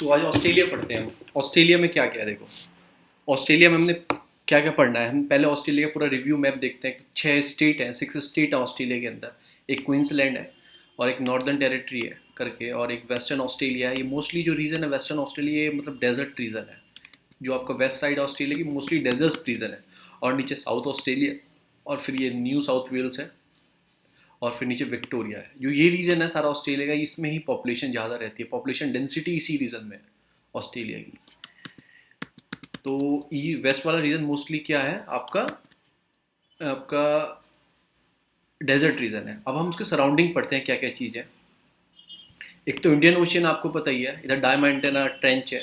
तो आज ऑस्ट्रेलिया पढ़ते हैं हम। ऑस्ट्रेलिया में क्या क्या है देखो। ऑस्ट्रेलिया में हमने क्या क्या पढ़ना है, हम पहले ऑस्ट्रेलिया का पूरा रिव्यू मैप देखते हैं। 6 स्टेट हैं, 6 स्टेट है ऑस्ट्रेलिया के अंदर। एक क्वींसलैंड है और एक नॉर्दर्न टेरिटरी है करके, और एक वेस्टर्न ऑस्ट्रेलिया है। ये मोस्टली जो रीजन है वेस्टर्न ऑस्ट्रेलिया, ये मतलब डेजर्ट रीजन है। जो आपका वेस्ट साइड ऑस्ट्रेलिया की मोस्टली डेजर्ट रीजन है। और नीचे साउथ ऑस्ट्रेलिया, और फिर ये न्यू साउथ वेल्स है, और फिर नीचे विक्टोरिया है। जो ये रीजन है सारा ऑस्ट्रेलिया का, इसमें ही पॉपुलेशन ज़्यादा रहती है। पॉपुलेशन डेंसिटी इसी रीजन में है ऑस्ट्रेलिया की। तो ये वेस्ट वाला रीजन मोस्टली क्या है आपका आपका डेजर्ट रीजन है। अब हम उसके सराउंडिंग पढ़ते हैं क्या क्या चीज़ है। एक तो इंडियन ओशियन आपको पता ही है, इधर डायमंटेना ट्रेंच है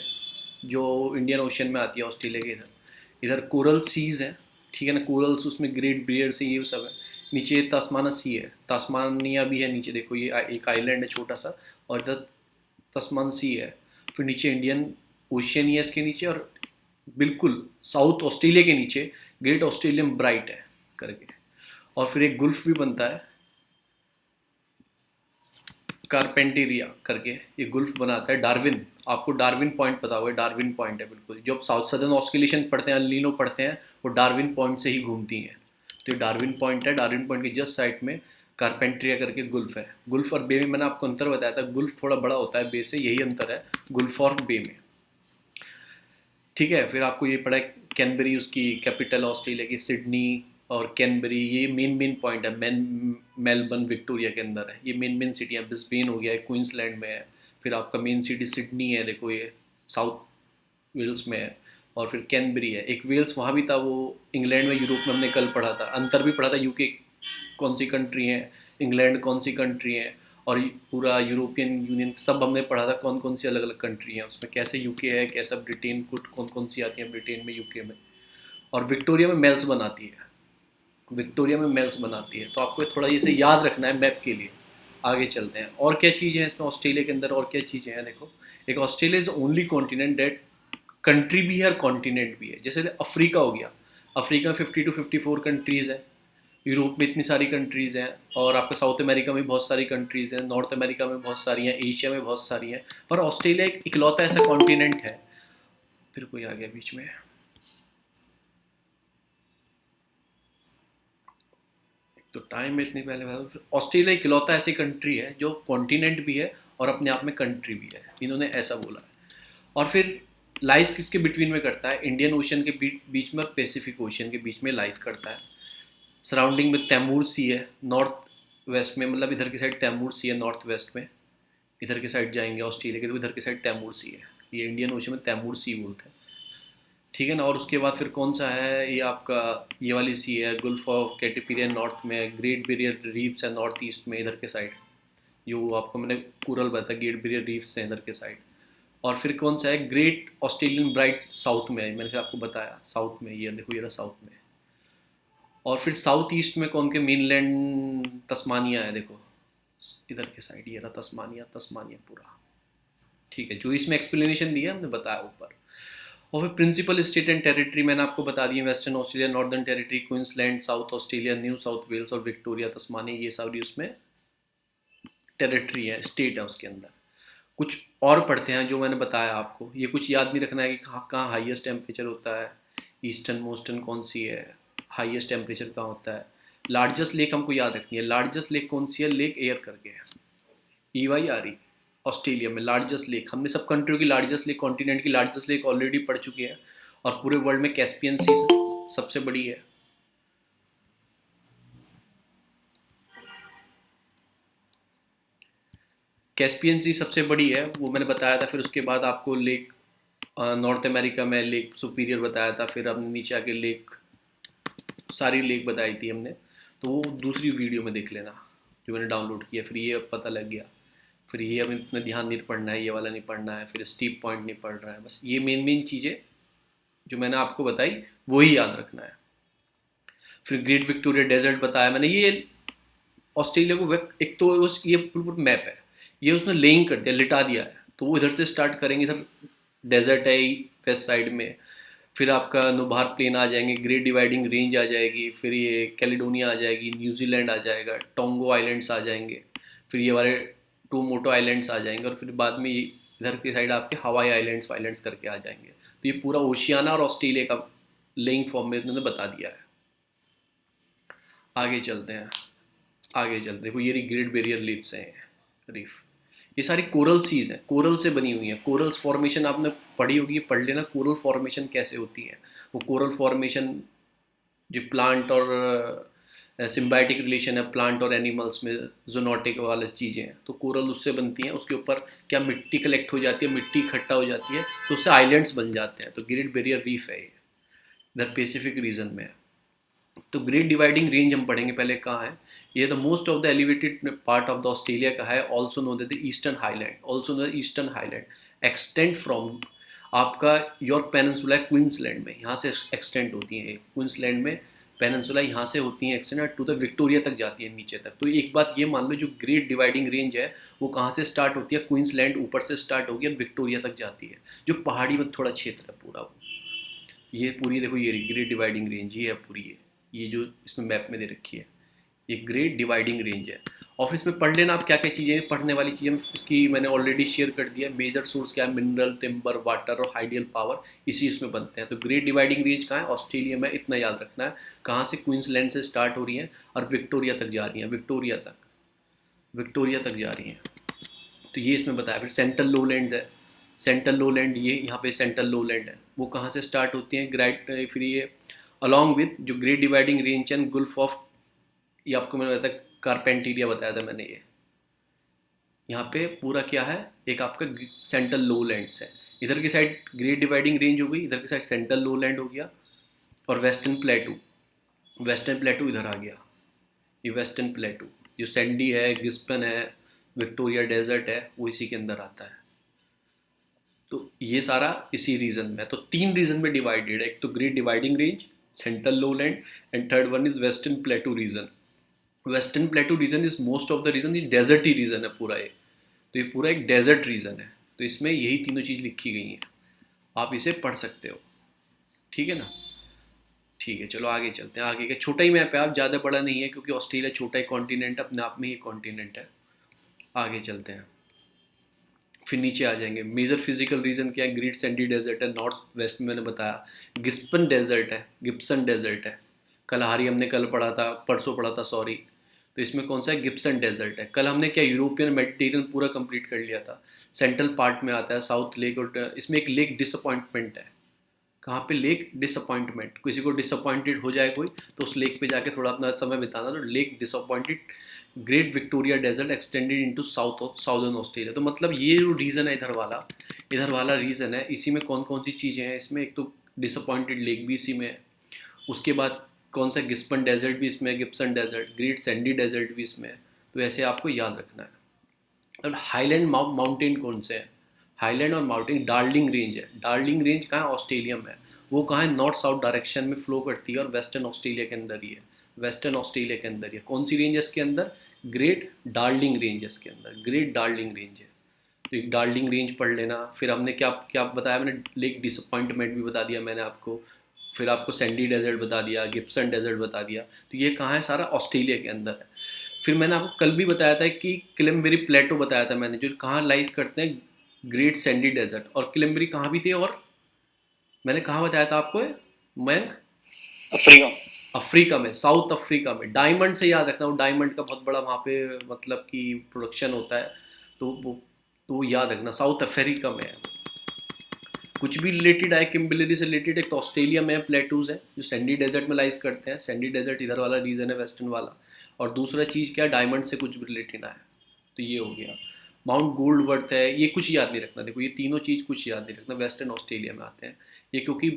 जो इंडियन ओशियन में आती है ऑस्ट्रेलिया के इधर। इधर कोरल सीज है, ठीक है ना, कोरल्स उसमें ग्रेट बियर से ये सब है। नीचे तस्माना सी है, तस्मानिया भी है नीचे, देखो ये एक आइलैंड है छोटा सा, और इधर तस्मान सी है। फिर नीचे इंडियन ओशियन ही है इसके नीचे, और बिल्कुल साउथ ऑस्ट्रेलिया के नीचे ग्रेट ऑस्ट्रेलियन ब्राइट है करके। और फिर एक गुल्फ भी बनता है कारपेंटेरिया करके, ये गुल्फ बनाता है। डार्विन, आपको डार्विन पॉइंट पता होगा, डार्विन पॉइंट है बिल्कुल। जो आप साउथ सदर्न ऑस्किलेशन पढ़ते हैं, लीनो पढ़ते हैं, वो डार्विन पॉइंट से ही घूमती हैं। तो ये डार्विन पॉइंट है, डार्विन पॉइंट के जस्ट साइड में कारपेंटेरिया करके गुल्फ है। गुल्फ और बे में मैंने आपको अंतर बताया था, गुल्फ थोड़ा बड़ा होता है बे से, यही अंतर है गुल्फ और बे में, ठीक है। फिर आपको ये पढ़ा है कैनबरी, उसकी कैपिटल ऑस्ट्रेलिया की सिडनी, और कैनबरी ये मेन पॉइंट है। मेलबर्न विक्टोरिया के अंदर है, ये मेन सिटियाँ। ब्रिस्बेन हो गया है, क्वींसलैंड में है। फिर आपका मेन सिटी सिडनी है, देखो ये साउथ वेल्स में है। और फिर कैनबरी है, एक वेल्स वहाँ भी था, वो इंग्लैंड में, यूरोप में हमने कल पढ़ा था। अंतर भी पढ़ा था, यूके कौन सी कंट्री है, इंग्लैंड कौन सी कंट्री है, और पूरा यूरोपियन यूनियन सब हमने पढ़ा था, कौन कौन सी अलग अलग कंट्री हैं उसमें, कैसे यूके है, कैसा ब्रिटेन, कुछ कौन कौन सी आती हैं ब्रिटेन में, यूके में। और विक्टोरिया में मेल्स बनाती है, विक्टोरिया में मेल्स बनाती है। तो आपको थोड़ा इसे याद रखना है मैप के लिए। आगे चलते हैं, और क्या चीज़ें हैं इसमें ऑस्ट्रेलिया के अंदर, और क्या चीज़ें हैं देखो। एक Australia is only continent that, country भी है और कॉन्टिनेंट भी है। जैसे अफ्रीका हो गया, अफ्रीका में 50 to 54 कंट्रीज़ हैं। यूरोप में इतनी सारी कंट्रीज़ हैं, और आपका साउथ अमेरिका में बहुत सारी कंट्रीज़ हैं, नॉर्थ अमेरिका में बहुत सारी हैं, एशिया में बहुत सारी हैं। पर ऑस्ट्रेलिया एक इकलौता ऐसा कॉन्टिनेंट है। फिर कोई आ गया बीच में, तो टाइम में इतनी पहले बता दो। ऑस्ट्रेलिया इकलौता ऐसी कंट्री है जो कॉन्टिनेंट भी है और अपने आप में कंट्री भी है, इन्होंने ऐसा बोला है। और फिर लाइस किसके बिटवीन में करता है, इंडियन ओशन के बीच में, पैसिफिक ओशन के बीच में लाइस करता है। सराउंडिंग में तैमूर सी है नॉर्थ वेस्ट में, मतलब इधर की साइड तैमूर सी है नॉर्थ वेस्ट में। इधर की साइड जाएंगे ऑस्ट्रेलिया के तो इधर की साइड तैमूर सी है। ये इंडियन ओशन में तैमूर सी बोलते हैं, ठीक है ना। और उसके बाद फिर कौन सा है, ये आपका ये वाली सी है गुल्फ ऑफ कैटिपिरिया नॉर्थ में, ग्रेट बैरियर रीफ्स है नॉर्थ ईस्ट में इधर के साइड। यो आपको मैंने कोरल बताया, ग्रेट बैरियर रीफ्स हैं इधर के साइड। और फिर कौन सा है, ग्रेट ऑस्ट्रेलियन ब्राइट साउथ में है, मैंने फिर आपको बताया साउथ में, ये देखो ये रहा साउथ में। और फिर साउथ ईस्ट में कौन के, मेनलैंड तस्मानिया है, देखो इधर के साइड ये रहा तस्मानिया, तस्मानिया पूरा, ठीक है। जो इसमें एक्सप्लेनेशन दिया हमने बताया ऊपर। और फिर प्रिंसिपल स्टेट एंड टेरिटरी मैंने आपको बता दिए, Western Australia, Northern Territory, Queensland, South Australia, New South Wales और विक्टोरिया, तस्मानिया, ये सारी उसमें टेरिटरी है, स्टेट है उसके अंदर। कुछ और पढ़ते हैं जो मैंने बताया आपको, ये कुछ याद नहीं रखना है कि कहाँ कहाँ हाईएस्ट टेम्परेचर होता है, ईस्टर्न मोस्टर्न कौन सी है, हाईएस्ट टेम्परेचर कहाँ होता है। लार्जेस्ट लेक हमको याद रखनी है, लार्जेस्ट लेक कौन सी है, लेक एयर करके है, EYRE। ऑस्ट्रेलिया में लार्जेस्ट लेक, हमने सब कंट्रियों की लार्जेस्ट लेक, कॉन्टिनेंट की लार्जेस्ट लेक ऑलरेडी पढ़ चुके हैं। और पूरे वर्ल्ड में कैस्पियन सी सबसे बड़ी है। कैस्पियन सी सबसे बड़ी है, वो मैंने बताया था। फिर उसके बाद आपको लेक नॉर्थ अमेरिका में लेक सुपीरियर बताया था। फिर हमने नीचे आके लेक, सारी लेक बताई थी हमने, तो वो दूसरी वीडियो में देख लेना जो मैंने डाउनलोड किया। फिर ये अब पता लग गया। फिर ये हमें इतना ध्यान नहीं पढ़ना है, ये वाला नहीं पढ़ना है, फिर स्टीप पॉइंट नहीं पढ़ रहा है, बस ये मेन चीज़ें जो मैंने आपको बताई वही याद रखना है। फिर ग्रेट विक्टोरिया डेजर्ट बताया मैंने। ये ऑस्ट्रेलिया को एक तो ये पूरा मैप है, ये उसने लेइंग कर दिया, लिटा दिया है। तो वो इधर से स्टार्ट करेंगे, इधर डेजर्ट है वेस्ट साइड में। फिर आपका नुबार प्लेन आ जाएंगे, ग्रेट डिवाइडिंग रेंज आ जाएगी, फिर ये कैलिडोनिया आ जाएगी, न्यूजीलैंड आ जाएगा, टोंगो आइलैंड्स आ जाएंगे, फिर ये वाले टू मोटो आइलैंड्स आ जाएंगे, और फिर बाद में ये इधर की साइड आपके हवाई आइलैंड्स वाइलैंड्स करके आ जाएंगे। तो ये पूरा ओशियाना और ऑस्ट्रेलिया का लिंक फॉर्म में इन्होंने बता दिया है। आगे चलते हैं, आगे चलते देखो ये ग्रेट बैरियर रीफ्स हैं, रीफ ये सारी कोरल सीज हैं, कोरल से बनी हुई हैं। कोरल्स फॉर्मेशन आपने पढ़ी होगी, पढ़ लेना कोरल फॉर्मेशन कैसे होती है। वो कोरल फॉर्मेशन जो प्लांट और सिम्बायोटिक रिलेशन है प्लांट और एनिमल्स में, जोनोटिक वाली चीज़ें हैं, तो कोरल उससे बनती हैं। उसके ऊपर क्या मिट्टी कलेक्ट हो जाती है, मिट्टी इकट्ठा हो जाती है, तो उससे आइलैंड्स बन जाते हैं। तो ग्रेट बैरियर रीफ है ये, इधर पैसिफिक रीजन में है। तो ग्रेट डिवाइडिंग रेंज हम पढ़ेंगे पहले कहाँ है। ये the most of the elevated part of the Australia का है, also know the Eastern Highland, also know Eastern Highland extend from आपका यॉर्क पेनिनसुला क्वींसलैंड में, यहाँ से एक्सटेंड होती है क्वींसलैंड में, पेनिनसुला यहाँ से होती है एक्सटेंड टू द विक्टोरिया तक जाती है नीचे तक। तो एक बात ये मान लो जो ग्रेट डिवाइडिंग रेंज है वो कहाँ से स्टार्ट होती है, क्वींसलैंड ऊपर से स्टार्ट होगी और विक्टोरिया तक जाती है, जो पहाड़ी में थोड़ा क्षेत्र है पूरा वो। ये पूरी देखो ये ग्रेट डिवाइडिंग रेंज ये है पूरी, ये जो इसमें मैप में दे रखी है ये ग्रेट डिवाइडिंग रेंज है। और इसमें पढ़ लेना आप क्या क्या चीज़ें पढ़ने वाली चीज़ें इसकी मैंने ऑलरेडी शेयर कर दिया। मेजर सोर्स क्या है, मिनरल, टिम्बर, वाटर और हाइडियल पावर, इसी इसमें बनते हैं। तो ग्रेट डिवाइडिंग रेंज कहाँ है, ऑस्ट्रेलिया में, इतना याद रखना है। कहाँ से, क्वींसलैंड से स्टार्ट हो रही है और विक्टोरिया तक जा रही हैं, विक्टोरिया तक, विक्टोरिया तक जा रही हैं। तो ये इसमें बताया। फिर सेंट्रल लोलैंड है, सेंट्रल लोलैंड ये यहाँ पे सेंट्रल लोलैंड है, वो कहाँ से स्टार्ट होती हैं, ग्रेट फिर ये अलॉन्ग विद जो great Dividing range and Gulf of, ये आपको मैंने बताया कारपेंटीरिया बताया था मैंने। ये यहाँ पे पूरा क्या है, एक आपका सेंट्रल लोलैंड्स है। इधर की साइड ग्रेट डिवाइडिंग रेंज हो गई, इधर की साइड सेंट्रल लोलैंड हो गया, और वेस्टर्न प्लेटू, वेस्टर्न प्लेटू इधर आ गया। ये वेस्टर्न प्लेटू जो सैंडी है, गिस्पन है, विक्टोरिया डेजर्ट है, वो इसी के अंदर आता है। तो ये सारा इसी रीजन में है। तो 3 रीजन में डिवाइडेड है, एक तो Great Dividing Range, Central Lowland, and third one is Western Plateau region. Western Plateau region is most of the region, ये डेजर्ट ही रीजन है पूरा ये। तो ये पूरा एक डेजर्ट रीजन है, तो इसमें यही तीनों चीज़ लिखी गई हैं, आप इसे पढ़ सकते हो। ठीक है ना, ठीक है, चलो आगे चलते हैं। आगे का छोटा ही मैप है, आप ज़्यादा बड़ा नहीं है, क्योंकि ऑस्ट्रेलिया छोटा ही कॉन्टिनेंट अपने आप में ही कॉन्टिनेंट है। आगे चलते हैं, फिर नीचे आ जाएंगे। मेजर फिजिकल रीजन क्या है, ग्रेट सैंडी डेजर्ट है, नॉर्थ वेस्ट में मैंने बताया। गिब्सन डेजर्ट है, गिब्सन डेजर्ट है, कलहारी हमने कल पढ़ा था, परसों पढ़ा था सॉरी। तो इसमें कौन सा है, गिब्सन डेजर्ट है। कल हमने क्या यूरोपियन मेडिटेरियन पूरा कंप्लीट कर लिया था। सेंट्रल पार्ट में आता है साउथ लेक, और इसमें एक लेक डिसअपॉइंटमेंट है। कहाँ पे, लेक डिसअपॉइंटमेंट, किसी को डिसअपॉइंटेड हो जाए कोई, तो उस लेक पे जाके थोड़ा अपना समय बिताना। तो Lake Disappointed, Great Victoria Desert extended into Southern Australia. तो मतलब ये जो रीजन है इधर वाला रीजन है, इसी में कौन कौन सी चीज़ें हैं इसमें, एक तो डिसअपॉइंटेड लेक भी इसी में है, उसके बाद कौन सा गिस्पन डेजर्ट भी इसमें है, Gibson Desert, Great Sandy Desert भी इसमें है। तो ऐसे आपको याद रखना है। और हाईलैंड माउंटेन कौन से हैं, हाईलैंड और माउंटेन, डार्लिंग रेंज है। डार्लिंग रेंज कहाँ है, ऑस्ट्रेलिया में है। वो कहाँ है, नॉर्थ साउथ डायरेक्शन में फ्लो करती है और वेस्टर्न ऑस्ट्रेलिया के अंदर ही है, वेस्टर्न ऑस्ट्रेलिया के अंदर ही है। कौन सी रेंज है इसके अंदर, ग्रेट डार्लिंग रेंज है इसके अंदर, ग्रेट डार्लिंग रेंज है। तो एक डार्लिंग रेंज पढ़ लेना। फिर हमने क्या क्या बताया मैंने, लेक डिसअपॉइंटमेंट भी बता दिया मैंने आपको, फिर आपको सैंडी डेजर्ट बता दिया, गिब्सन डेजर्ट बता दिया। तो ये कहाँ है, सारा ऑस्ट्रेलिया के अंदर है। फिर मैंने आपको कल भी बताया था कि क्लेमबेरी प्लेटो बताया था मैंने, जो कहाँ लाइज करते हैं, ग्रेट सैंडी डेजर्ट। और क्लेमबेरी कहाँ भी थे, और मैंने कहाँ बताया था आपको, मयंक, अफ्रीका, अफ्रीका में, साउथ अफ्रीका में। डायमंड से याद रखना, वो डायमंड का बहुत बड़ा वहाँ पे मतलब कि प्रोडक्शन होता है, तो वो याद रखना, साउथ अफ्रीका में है। कुछ भी रिलेटेड है किम्बलरी से रिलेटेड, एक तो ऑस्ट्रेलिया में प्लेटूज है जो सैंडी डेजर्ट में लाइज करते हैं, सैंडी डेजर्ट इधर वाला रीजन है, वेस्टर्न वाला। और दूसरा चीज़ क्या, डायमंड से कुछ भी रिलेटेड है। तो ये हो गया। माउंट गोल्डवर्थ है, ये कुछ याद नहीं रखना। देखो ये तीनों चीज़ कुछ याद नहीं रखना, वेस्टर्न ऑस्ट्रेलिया में आते हैं ये, क्योंकि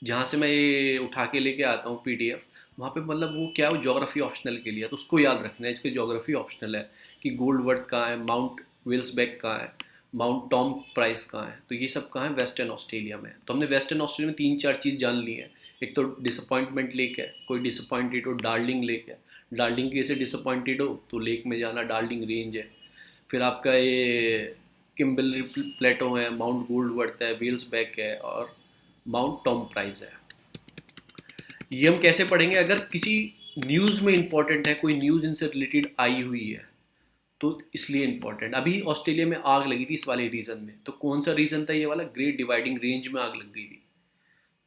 जहाँ से मैं ये उठा के लेके आता हूँ PDF, वहाँ पे मतलब वो क्या है, वो जोग्राफी ऑप्शनल के लिए, तो उसको याद रखना है, इसके जोग्राफी ऑप्शनल है कि गोल्डवर्थ कहाँ है, माउंट विल्सबेक कहाँ है, माउंट टॉम प्राइस कहाँ है। तो ये सब कहाँ है, वेस्टर्न ऑस्ट्रेलिया में। तो हमने वेस्टर्न ऑस्ट्रेलिया में 3-4 चीज़ जान ली है। एक तो डिसअपॉइंटमेंट लेक है, कोई डिसअपॉइंटेड हो, डार्लिंग लेक है, डार्लिंग की से डिसअपॉइंटेड हो तो लेक में जाना, डार्लिंग रेंज है। फिर आपका ये किम्बलरी प्लेटो है, माउंट गोल्डवर्थ है, विल्सबेक है, और माउंट टॉम प्राइस है। ये हम कैसे पढ़ेंगे, अगर किसी न्यूज़ में इंपॉर्टेंट है, कोई न्यूज़ इनसे रिलेटेड आई हुई है, तो इसलिए इम्पोर्टेंट। अभी ऑस्ट्रेलिया में आग लगी थी इस वाले रीजन में, तो कौन सा रीजन था ये वाला, ग्रेट डिवाइडिंग रेंज में आग लग गई थी,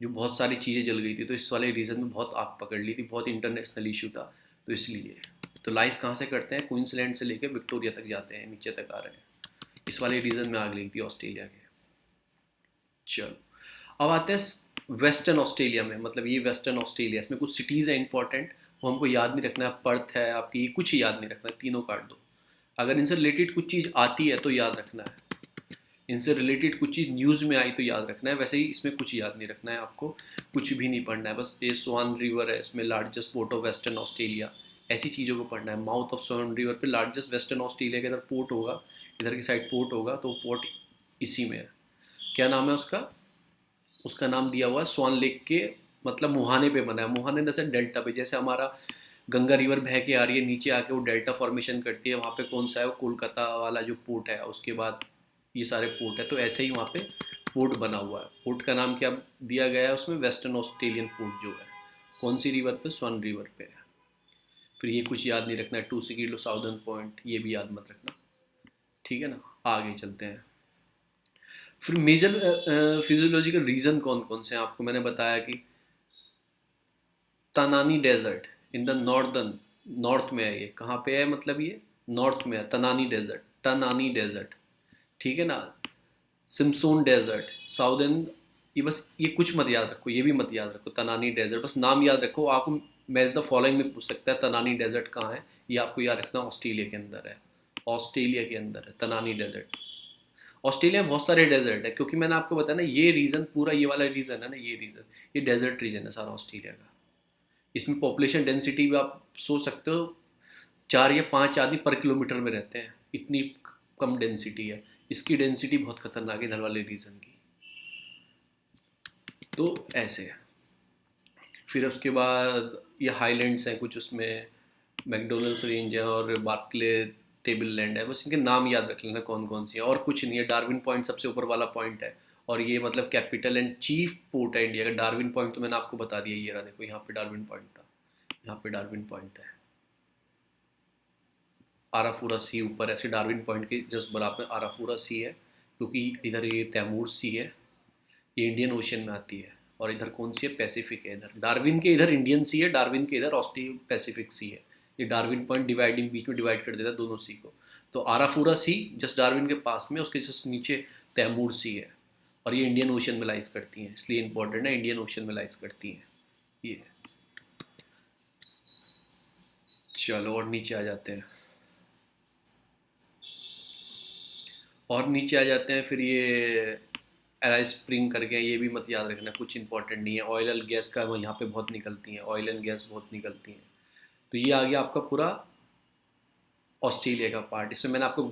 जो बहुत सारी चीज़ें जल गई थी, तो इस वाले रीजन में बहुत आग पकड़ ली थी, बहुत इंटरनेशनल इशू था, तो इसलिए। तो लाइस कहाँ से करते हैं, क्वींसलैंड से लेकर विक्टोरिया तक जाते हैं, नीचे तक आ रहे हैं, इस वाले रीजन में आग लगी थी ऑस्ट्रेलिया के। चलो अब आते हैं वेस्टर्न ऑस्ट्रेलिया में, मतलब ये वेस्टर्न ऑस्ट्रेलिया, इसमें कुछ सिटीज़ हैं इंपॉर्टेंट, वो हमको याद नहीं रखना है, पर्थ है आपकी, कुछ ही याद नहीं रखना है, तीनों काट दो। अगर इनसे रिलेटेड कुछ चीज़ आती है तो याद रखना है, इनसे रिलेटेड कुछ चीज़ न्यूज़ में आई तो याद रखना है, वैसे ही इसमें कुछ याद नहीं रखना है आपको, कुछ भी नहीं पढ़ना है, बस ये स्वान रिवर है, इसमें largest port of western Australia, ऐसी चीज़ों को पढ़ना है। माउथ ऑफ स्वान रिवर पे लार्जेस्ट वेस्टर्न ऑस्ट्रेलिया के इधर पोर्ट होगा, इधर की साइड पोर्ट होगा, तो पोर्ट इसी में है। क्या नाम है उसका, उसका नाम दिया हुआ है स्वान लेक के, मतलब मुहाने पे बना है, मुहाने जैसे डेल्टा पे, जैसे हमारा गंगा रिवर बह के आ रही है नीचे आके वो डेल्टा फॉर्मेशन करती है, वहाँ पे कौन सा है वो कोलकाता वाला जो पोर्ट है, उसके बाद ये सारे पोर्ट है, तो ऐसे ही वहाँ पे पोर्ट बना हुआ है। पोर्ट का नाम क्या दिया गया है उसमें, वेस्टर्न ऑस्ट्रेलियन पोर्ट जो है, कौन सी रिवर पे, स्वान रिवर पे है। फिर ये कुछ याद नहीं रखना है, 2 किलो साउदर्न पॉइंट, ये भी याद मत रखना, ठीक है ना। आगे चलते हैं। फिर मेजर फिजियोलॉजिकल रीज़न कौन कौन से हैं, आपको मैंने बताया कि Tanami desert in the northern, north में है ये, कहाँ पे है मतलब ये नॉर्थ में है, तनानी डेजर्ट, तनानी डेजर्ट, ठीक है ना। सिम्सोन डेजर्ट साउदर्न, ये बस ये कुछ मत याद रखो, ये भी मत याद रखो, तनानी डेजर्ट बस नाम याद रखो। आपको मैच द फॉलोइंग में पूछ सकता है तनानी डेजर्ट कहाँ है, ये आपको याद रखना, ऑस्ट्रेलिया के अंदर है, ऑस्ट्रेलिया के अंदर है तनानी डेजर्ट। ऑस्ट्रेलिया में बहुत सारे डेजर्ट है, क्योंकि मैंने आपको बताया ना ये रीजन पूरा, ये वाला रीजन है ना, ये रीजन, ये डेजर्ट रीजन है सारा ऑस्ट्रेलिया का। इसमें पॉपुलेशन डेंसिटी भी आप सोच सकते हो, 4 या 5 आदमी पर किलोमीटर में रहते हैं, इतनी कम डेंसिटी है, इसकी डेंसिटी बहुत खतरनाक है इधर वाले रीजन की, तो ऐसे है। फिर उसके बाद ये हाईलैंड्स हैं कुछ, उसमें मैकडोनल्ड्स रेंज है और बार्कले टेबल लैंड है, बस इनके नाम याद रख लेना कौन कौन सी है, और कुछ नहीं है। डार्विन पॉइंट सबसे ऊपर वाला पॉइंट है, और ये मतलब कैपिटल एंड चीफ पोर्ट है इंडिया का। डार्विन पॉइंट तो मैंने आपको बता दिया, ये रहा देखो, यहाँ पे डार्विन पॉइंट था, यहाँ पे डार्विन पॉइंट है, आराफूरा सी ऊपर, ऐसे डार्विन पॉइंट के जस्ट बराबर में आराफूरा सी है, क्योंकि इधर ये तैमूर सी है, ये इंडियन ओशन में आती है, और इधर कौन सी है, पैसिफिक है, इधर डार्विन के इधर इंडियन सी है, डार्विन के इधर ऑस्ट्रेलिया पैसिफिक सी है। ये डार्विन पॉइंट डिवाइडिंग बीच में डिवाइड कर देता है दोनों सी को, तो आराफूरा सी जस्ट डार्विन के पास में, उसके जस्ट नीचे तैमूर सी है, और ये इंडियन ओशन में लाइज करती हैं, इसलिए इंपॉर्टेंट है, इंडियन ओशन में लाइज करती हैं ये। चलो और नीचे आ जाते हैं, और नीचे आ जाते हैं, फिर ये एराइस स्प्रिंग करके, ये भी मत याद रखना, कुछ इंपॉर्टेंट नहीं है। ऑयल एंड गैस का वो यहाँ पे बहुत निकलती हैं, ऑयल एंड गैस बहुत निकलती हैं। तो ये आ गया आपका पूरा ऑस्ट्रेलिया का पार्ट। इसमें मैंने आपको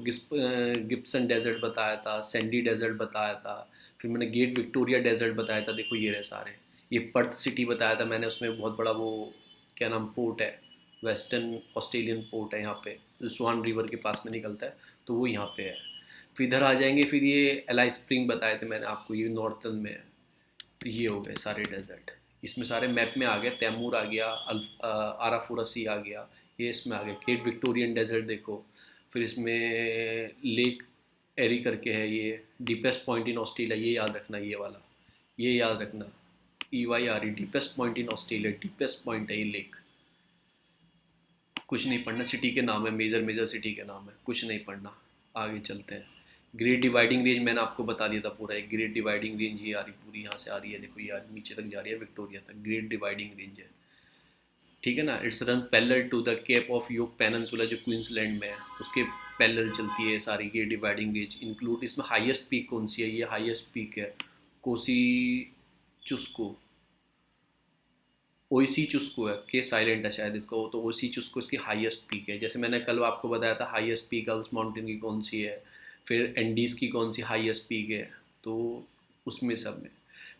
गिब्सन डेजर्ट बताया था, सैंडी डेजर्ट बताया था, फिर मैंने गेट विक्टोरिया डेजर्ट बताया था, देखो ये रहे सारे। ये पर्थ सिटी बताया था मैंने, उसमें बहुत बड़ा वो क्या नाम पोर्ट है, वेस्टर्न ऑस्ट्रेलियन पोर्ट है यहाँ पे, जो स्वान रिवर के पास में निकलता है, तो वो यहाँ पे है। फिर इधर आ जाएंगे, फिर ये एलाई स्प्रिंग बताए थे मैंने आपको, ये नॉर्थन में है। तो ये हो गए सारे डेजर्ट, इसमें सारे मैप में आ गया, तैमूर आ गया, आराफोरा सी आ गया, ये इसमें आ गया। केट विक्टोरियन डेजर्ट देखो, फिर इसमें लेक एरी करके है, ये डीपेस्ट पॉइंट इन ऑस्ट्रेलिया, ये याद रखना, ये वाला ये याद रखना, EYRE deepest point in Australia, deepest point है ये लेक। कुछ नहीं पढ़ना, सिटी के नाम है, मेजर मेजर सिटी के नाम है, कुछ नहीं पढ़ना। आगे चलते हैं। ग्रेट डिवाइडिंग रेंज मैंने आपको बता दिया था पूरा, एक ग्रेट डिवाइडिंग रेंज ही आ रही पूरी, यहाँ से आ रही है देखो, ये नीचे तक जा रही है विक्टोरिया तक, ग्रेट डिवाइडिंग रेंज है, ठीक है ना। It's run parallel to the Cape of York Peninsula, जो क्वींसलैंड में है, उसके पैरेलल चलती है सारी ग्रेट डिवाइडिंग रेंज। इंक्लूड इसमें हाईएस्ट पीक कौन सी है, ये हाईएस्ट पीक है कोसी चुस्को, ओसी चुस्को है, के साइलेंट है शायद इसको, तो ओसी चुस्को इसकी हाईएस्ट पीक है। जैसे मैंने कल आपको बताया था हाईएस्ट पीक अल्स माउंटेन की कौन सी है, फिर एंडीज़ की कौन सी हाईएस्ट पीक है, तो उसमें सब में।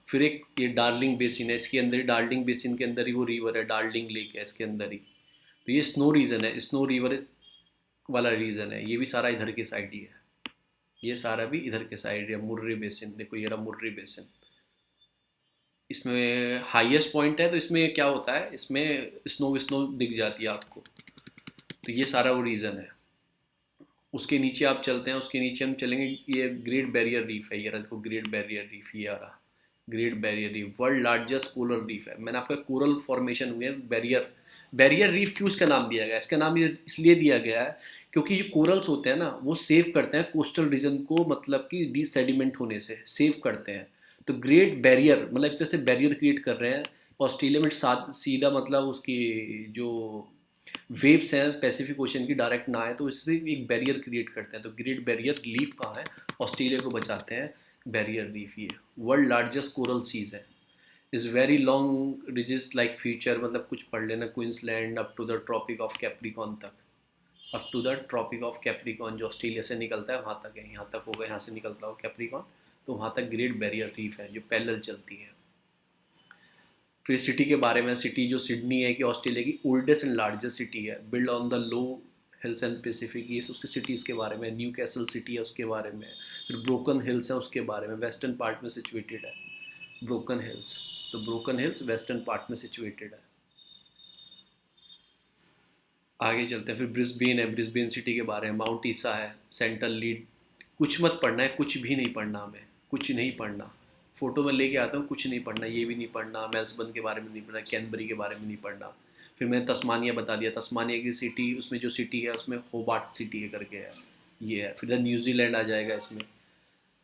फिर एक ये डार्लिंग बेसिन है, इसके अंदर ही, डार्लिंग बेसिन के अंदर ही वो रिवर है, डार्लिंग लेक है इसके अंदर ही। तो ये स्नो रीजन है, स्नो रिवर वाला रीजन है, ये भी सारा इधर के साइड ही है, ये सारा भी इधर के साइड है। मुर्रे बेसिन देखो, ये रहा मुर्रे बेसिन, इसमें हाईएस्ट पॉइंट है, तो इसमें क्या होता है, इसमें स्नो विस्नो दिख जाती है आपको, तो ये सारा वो रीज़न है। उसके नीचे आप चलते हैं, उसके नीचे हम चलेंगे, ये ग्रेट बैरियर रीफ है, ये रहा देखो ग्रेट बैरियर रीफ, ये आ रहा great barrier reef, world largest coral reef है। मैंने आपका कोरल फॉर्मेशन हुए हैं, बैरियर बैरियर रीफ क्यों इसका नाम दिया गया है? इसका नाम ये इसलिए दिया गया है क्योंकि ये कोरल्स होते हैं ना, वो सेव करते हैं कोस्टल रीजन को, मतलब कि डिसेडिमेंट होने से सेव करते हैं। तो ग्रेट बैरियर मतलब एक तरह से बैरियर क्रिएट कर रहे हैं ऑस्ट्रेलिया में, सीधा मतलब उसकी जो वेव्स हैं पैसिफिक ओशन की डायरेक्ट ना आए, तो इससे एक बैरियर क्रिएट करते हैं। तो ग्रेट बैरियर रीफ कहाँ है? ऑस्ट्रेलिया को बचाते हैं बैरियर रीफ। ये वर्ल्ड लार्जेस्ट कोरल सीज है। Is very long ridges like feature, मतलब कुछ पढ़ लेना, Queensland up to the tropic of Capricorn तक, up to the tropic of Capricorn जो ऑस्ट्रेलिया से निकलता है वहाँ तक है, यहाँ तक होगा, यहाँ से निकलता हो कैप्रिकॉन, तो वहाँ तक ग्रेट बैरियर रीफ है जो पैरेलल चलती है। फिर सिटी के बारे में, सिटी जो सिडनी है कि ऑस्ट्रेलिया की ओल्डेस्ट एंड लार्जेस्ट सिटी है, build on the low hills and Pacific, ये उसकी सिटीज़ के बारे में। न्यू कैसल सिटी है उसके बारे में। फिर ब्रोकन हिल्स है उसके बारे में, वेस्टर्न पार्ट में सिचुएटेड है ब्रोकन हिल्स। तो ब्रोकन हिल्स वेस्टर्न पार्ट में सिचुएटेड है। आगे चलते हैं, फिर ब्रिस्बेन है, ब्रिस्बेन सिटी के बारे में। माउंट ईसा है, सेंट्रल लीड। कुछ मत पढ़ना है, कुछ भी नहीं पढ़ना, हमें कुछ नहीं पढ़ना। फोटो में लेके आता हूँ, कुछ नहीं पढ़ना, ये भी नहीं पढ़ना, मेल्सबर्न के बारे में नहीं पढ़ना, कैनबरी के बारे में नहीं पढ़ना। फिर मैंने तस्मानिया बता दिया, तस्मानिया की सिटी, उसमें जो सिटी है उसमें होबार्ट सिटी है करके है, ये है। फिर न्यूजीलैंड आ जाएगा इसमें,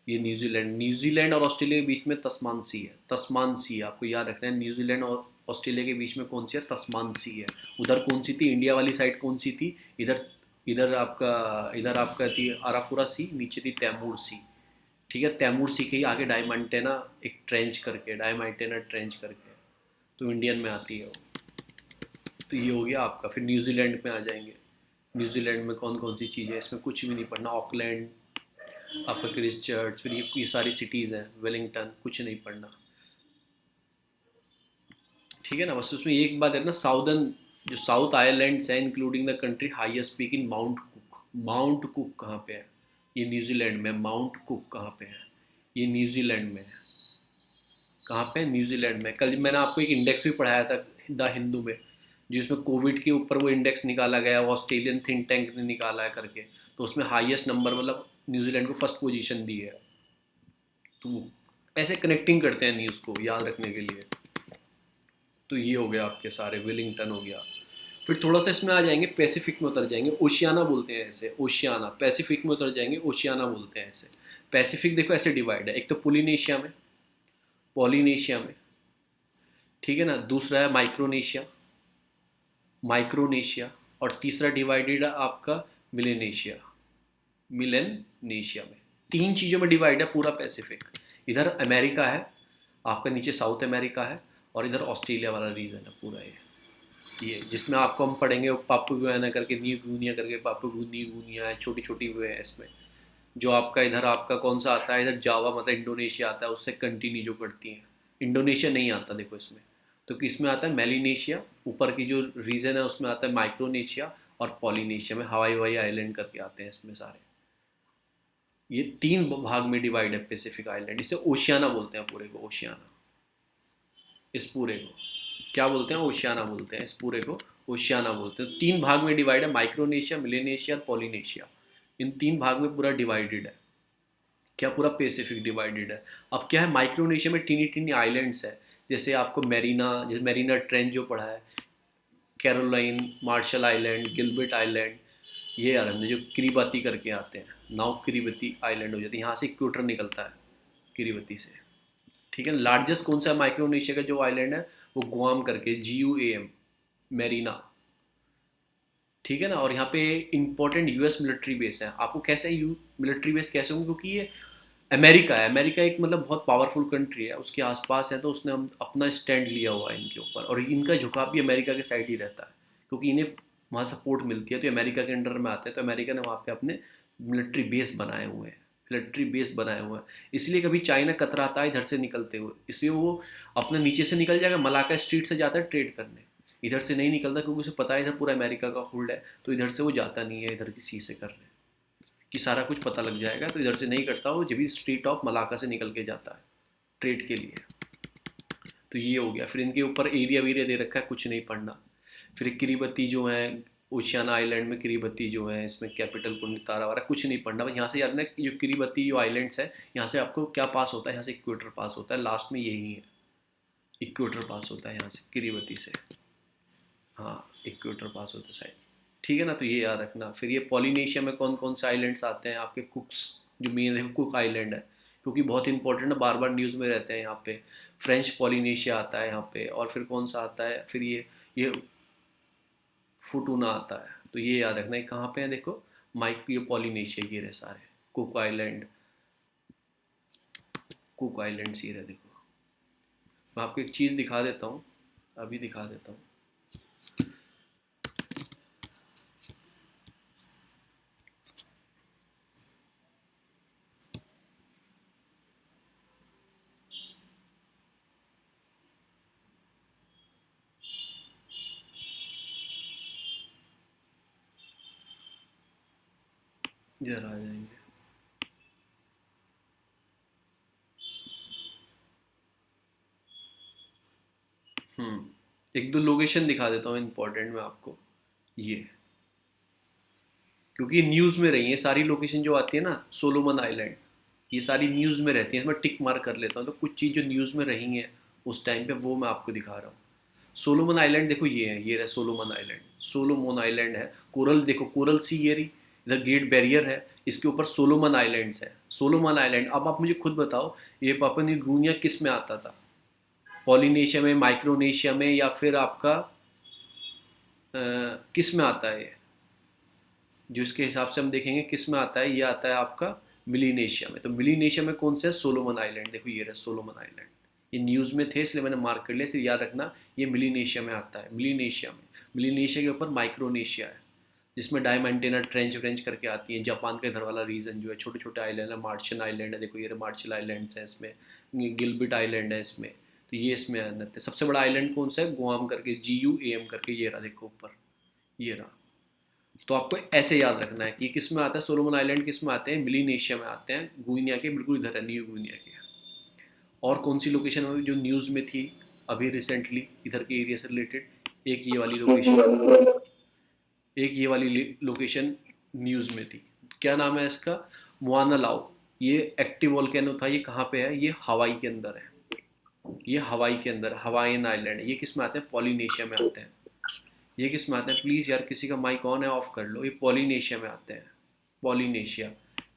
ये न्यूजीलैंड, न्यूजीलैंड और ऑस्ट्रेलिया के बीच में तस्मान सी है, तस्मान सी आपको याद रखना है। न्यूजीलैंड और ऑस्ट्रेलिया के बीच में कौन सी है? तस्मान सी है। उधर कौन सी थी? इंडिया वाली साइड कौन सी थी? इधर, इधर आपका थी अराफुरा सी, नीचे थी तैमूर सी। ठीक है, तैमूर सी के ही आगे डायमंटेना एक ट्रेंच करके, डायमंटेना ट्रेंच करके, तो इंडियन में आती है वो। तो ये हो गया आपका। फिर न्यूजीलैंड में आ जाएंगे। न्यूजीलैंड में कौन कौन सी चीज़ें, इसमें कुछ भी नहीं पढ़ना। ऑकलैंड, आपका क्रिस्ट चर्च, फिर ये सारी सिटीज़ हैं, वेलिंगटन, कुछ नहीं पढ़ना। ठीक है ना, बस उसमें एक बात है ना, साउदर्न जो साउथ आयरलैंड्स हैं including the country highest peak in mount cook. Mount cook कहाँ पे है? ये न्यूजीलैंड में। माउंट कुक कहाँ पे है? ये न्यूजीलैंड में है। कहाँ पे है? न्यूजीलैंड में। कल मैंने आपको एक इंडेक्स भी पढ़ाया था द हिंदू में, जिसमें कोविड के ऊपर वो इंडेक्स निकाला गया, वो ऑस्ट्रेलियन थिंक टैंक ने निकाला है करके, तो उसमें हाईएस्ट नंबर मतलब न्यूजीलैंड को फर्स्ट पोजीशन दी है। तो ऐसे कनेक्टिंग करते हैं न्यूज़ को याद रखने के लिए। तो ये हो गया आपके सारे, विलिंगटन हो गया। फिर थोड़ा सा इसमें आ जाएंगे, पैसिफिक में उतर जाएंगे, ओशियाना बोलते हैं ऐसे, ओशियाना। पैसिफिक में उतर जाएंगे, ओशियाना बोलते हैं ऐसे। पैसिफिक देखो ऐसे डिवाइड है, एक तो पोलिनेशिया में, पॉलिनेशिया में, ठीक है ना, दूसरा है माइक्रोनेशिया, माइक्रोनेशिया, और तीसरा डिवाइडेड है आपका मिलेनेशिया, मिलेनेशिया में। तीन चीज़ों में डिवाइड है पूरा पैसिफिक। इधर अमेरिका है आपका, नीचे साउथ अमेरिका है, और इधर ऑस्ट्रेलिया वाला रीजन है पूरा ये जिसमें आपको हम पढ़ेंगे पापू गुयाना करके, न्यू गुनिया करके, पापू न्यू गुनिया है, छोटी छोटी वे है इसमें। जो आपका इधर आपका कौन सा आता है? इधर जावा मतलब इंडोनेशिया आता है, उससे कंटिन्यू जो करती हैं। इंडोनेशिया नहीं आता देखो इसमें, तो किस में आता है? मेलिनेशिया, ऊपर की जो रीजन है उसमें आता है माइक्रोनेशिया, और पॉलिनेशिया में हवाई हवाई आइलैंड करके आते हैं इसमें सारे। ये तीन भाग में डिवाइड है पैसिफिक आइलैंड, इसे ओशियाना बोलते हैं पूरे को, ओशियाना। इस पूरे को क्या बोलते हैं? ओशियाना बोलते हैं, इस पूरे को ओशियाना बोलते हैं। तीन भाग में डिवाइड है, माइक्रोनेशिया, मिलेनेशिया और पॉलिनेशिया। इन तीन भाग में पूरा डिवाइडेड है। क्या? पूरा पैसिफिक डिवाइडेड है। अब क्या है, माइक्रोनेशिया में टीनी टीनी आइलैंड्स है, जैसे आपको मेरीना, जैसे मेरीना ट्रेंच जो पढ़ा है, Caroline, Marshall Island, Gilbert Island, ये आइलैंड जो किरीबाती करके आते हैं, नाउ किरीबती आइलैंड हो जाती है, यहाँ से इक्वेटर निकलता है किरीबती से। ठीक है, लार्जेस्ट कौन सा माइक्रोनेशिया का जो आइलैंड है? वो गुआम करके, GUAM, मेरीना। ठीक है ना, और यहाँ पे इंपॉर्टेंट यूएस मिलिट्री बेस है। आपको कैसे यू मिलिट्री बेस कैसे होंगे? क्योंकि ये अमेरिका है, अमेरिका एक मतलब बहुत पावरफुल कंट्री है, उसके आसपास है, तो उसने हम अपना स्टैंड लिया हुआ है इनके ऊपर, और इनका झुकाव भी अमेरिका के साइड ही रहता है, क्योंकि इन्हें वहाँ सपोर्ट मिलती है, तो अमेरिका के अंडर में आते हैं, तो अमेरिका ने वहाँ पे अपने मिलिट्री बेस बनाए हुए हैं, मिलिट्री बेस बनाए हुए हैं। इसलिए कभी चाइना कतराता है इधर से निकलते हुए, इसलिए वो अपने नीचे से निकल जाएगा, मलाका स्ट्रीट से जाता है ट्रेड करने, इधर से नहीं निकलता, क्योंकि उसे पता है इधर पूरा अमेरिका का होल्ड है, तो इधर से वो जाता नहीं है इधर किसी से करने, कि सारा कुछ पता लग जाएगा, तो इधर से नहीं करता, वो जब भी स्ट्रीट ऑफ मलाका से निकल के जाता है ट्रेड के लिए। तो ये हो गया। फिर इनके ऊपर एरिया वीरिया दे रखा है, कुछ नहीं पढ़ना। फिर किरीबती जो है, ओशियाना आइलैंड में किरीबती जो है, इसमें कैपिटल पुनितारा वगैरह कुछ नहीं पढ़ना, बस यहाँ से याद रखना जो किरीबती जो आइलैंड्स है, यहाँ से आपको क्या पास होता है, यहाँ से इक्वेटर पास होता है, लास्ट में यही है, इक्वेटर पास होता है यहाँ से किरीबती से। हाँ, इक्वेटर पास होता है शायद। ठीक है ना, तो ये याद रखना। फिर ये पॉलिनेशिया में कौन कौन से आइलैंड्स आते हैं आपके, कुक्स जो मेन है, कुक आइलैंड है, क्योंकि बहुत इंपॉर्टेंट है, बार बार न्यूज़ में रहते हैं यहाँ पे। फ्रेंच पॉलिनेशिया आता है यहाँ पे, और फिर कौन सा आता है, फिर ये फुटूना आता है। तो ये याद रखना है कहाँ पे है, देखो माइक, ये पॉलिनेशिया, ये रहे सारे कुक आइलैंड, कुक आइलैंड्स ये रहे। देखो मैं आपको एक चीज़ दिखा देता हूँ, अभी दिखा देता हूँ। इधर आ जाएंगे। एक दो लोकेशन दिखा देता हूँ इम्पोर्टेंट मैं आपको, ये क्योंकि न्यूज़ में रही है सारी लोकेशन जो आती है ना, सोलोमन आइलैंड, ये सारी न्यूज़ में रहती है, इसमें टिक मार्क कर लेता हूँ, तो कुछ चीज़ जो न्यूज़ में रही हैं उस टाइम पे वो मैं आपको दिखा रहा हूँ। सोलोमन आइलैंड देखो, ये है, ये रहा सोलोमन आइलैंड, सोलोमन आइलैंड है। कोरल देखो, कोरल सी ये रही, इधर ग्रेट बैरियर है, इसके ऊपर सोलोमन आइलैंड्स है, सोलोमन आइलैंड। अब आप मुझे खुद बताओ, ये पापुआ न्यू गिनिया किस में आता था, पॉलिनेशिया में, माइक्रोनेशिया में, या फिर आपका किस में आता है ये, जो इसके हिसाब से हम देखेंगे किस में आता है, ये आता है आपका मिलीनेशिया में। तो मिलीनेशिया में कौन सा है, सोलोमन आइलैंड, देखो ये रहा सोलोमन आइलैंड, ये न्यूज़ में थे इसलिए मैंने मार्क कर लिया, इसे याद रखना, ये मिलीनेशिया में आता है, मिलीनेशिया में। मिलीनेशिया के ऊपर माइक्रोनेशिया है, जिसमें डायमंटेना ट्रेंच व्रेंच करके आती है, जापान का इधर वाला रीजन जो है, छोटे छोटे आइलैंड है, मार्शल आइलैंड है, देखो ये मार्शल आइलैंड्स हैं इसमें, गिलबिट आइलैंड है इसमें, तो ये इसमें अंदर थे। सबसे बड़ा आइलैंड कौन सा है, गुआम करके, GUAM करके, ये रहा देखो ऊपर, ये रहा। तो आपको ऐसे याद रखना है कि किस में आता है, सोलोमन आइलैंड किस में आते हैं, मिलीनेशिया में आते हैं, गुइनिया के बिल्कुल इधर है, न्यू गुइनिया के। और कौन सी लोकेशन होगी जो न्यूज़ में थी अभी रिसेंटली इधर के एरिया से रिलेटेड, एक ये वाली लोकेशन, एक ये वाली लोकेशन न्यूज़ में थी, क्या नाम है इसका, मुआना लाओ। ये एक्टिव वोल्केनो था, ये कहाँ पे है, ये हवाई के अंदर है, ये हवाई के अंदर, हवाईन आइलैंड है। ये किस में आते हैं, पॉलिनेशिया में आते हैं। ये किस में आते हैं, प्लीज़ यार किसी का माइक ऑन है ऑफ कर लो, ये पॉलिनेशिया में आते हैं, पॉलिनेशिया।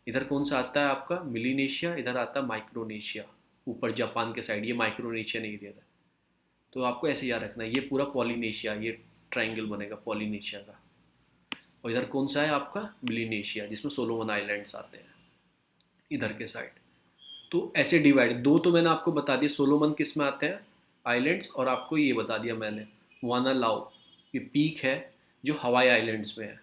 इधर कौन सा आता है आपका, मिलीनेशिया, इधर आता है माइक्रोनेशिया, ऊपर जापान के साइड, ये माइक्रोनेशियन एरिया था। तो आपको ऐसे याद रखना है, ये पूरा पॉलिनेशिया, ये ट्राइंगल बनेगा पॉलिनेशिया का। और इधर कौन सा है आपका, मिलीनेशिया, जिसमें सोलोमन आइलैंड्स आते हैं इधर के साइड। तो ऐसे डिवाइड, दो तो मैंने आपको बता दिया, सोलोमन किस में आते हैं आइलैंड्स, और आपको ये बता दिया मैंने वाना लाओ, ये पीक है जो हवाई आइलैंड्स में है,